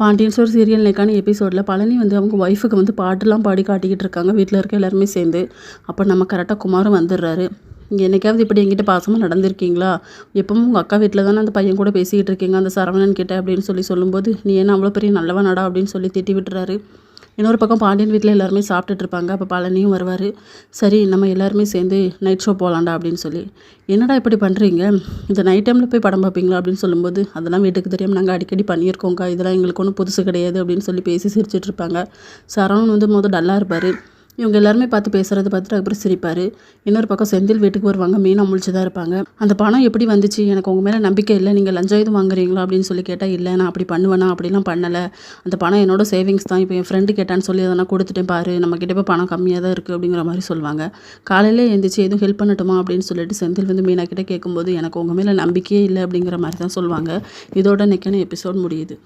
Pandian store serial இன்னைக்கான எபிசோடில் பழனி வந்து அவங்க ஒய்ஃபுக்கு வந்து பாட்டுலாம் பாடி காட்டிக்கிட்டு இருக்காங்க வீட்டில் இருக்க எல்லாருமே சேர்ந்து. அப்போ நம்ம கரெக்டாக குமாரும் வந்துடுறாரு. இங்கே என்னைக்காவது இப்படி என்கிட்ட பாசமாக நடந்திருக்கீங்களா? எப்பவும் உங்கள் அக்கா வீட்டில் தானே அந்த பையன் கூட பேசிக்கிட்டு இருக்கீங்க அந்த சரவணன் கிட்ட அப்படின்னு சொல்லும்போது, நீ என்ன அவ்வளோ பெரிய நல்லவனாடா அப்படின்னு சொல்லி திட்டி விட்டுறாரு. இன்னொரு பக்கம் பாண்டியன் வீட்டில் எல்லாருமே சாப்பிட்டுட்டு இருப்பாங்க. அப்போ பழனியும் வருவார். சரி நம்ம எல்லாருமே சேர்ந்து நைட் ஷோ போகலாண்டா அப்படின்னு சொல்லி. என்னடா இப்படி பண்ணுறீங்க, இந்த நைட் டைமில் போய் படம் பார்ப்பீங்களா அப்படின்னு சொல்லும்போது, அதெல்லாம் வீட்டுக்கு தெரியாமல் நாங்கள் அடிக்கடி பண்ணியிருக்கோங்க்கா, இதெல்லாம் எங்களுக்கு ஒன்றும் புதுசு கிடையாது அப்படின்னு சொல்லி பேசி சிரிச்சிட்டு இருப்பாங்க. சரவணன் வந்து முதல் டல்லாக இருப்பார். இவங்க எல்லாருமே பார்த்து பேசுகிறத பார்த்துட்டு அதுக்கப்புறம் சிரிப்பார். இன்னொரு பக்கம் செந்தில் வீட்டுக்கு வருவாங்க. மீனா முழிச்சு தான் இருப்பாங்க. அந்த பணம் எப்படி வந்துச்சு, எனக்கு உங்கள் மேலே நம்பிக்கை இல்லை, நீங்கள் லஞ்சம் எதுவும் வாங்குறீங்களா அப்படின்னு சொல்லி கேட்டால், இல்லை நான் அப்படி பண்ணுவேனா, அப்படிலாம் பண்ணலை, அந்த பணம் என்னோட சேவிங்ஸ் தான், இப்போ என் ஃப்ரெண்டு கேட்டான்னு சொல்லி அதை நான் கொடுத்துட்டேன் பாரு, நம்மக்கிட்ட இப்போ பணம் கம்மியாக தான் இருக்குது அப்படிங்கிற மாதிரி சொல்லுவாங்க. காலையில் எழுந்திரிச்சு எதுவும் ஹெல்ப் பண்ணட்டுமா அப்படின்னு சொல்லிட்டு செந்தில் வந்து மீனா கிட்டே கேட்கும்போது, எனக்கு உங்கள் மேலே நம்பிக்கையே இல்லை அப்படிங்கிற மாதிரி தான் சொல்லுவாங்க. இதோட இன்னைக்கான எபிசோட் முடியுது.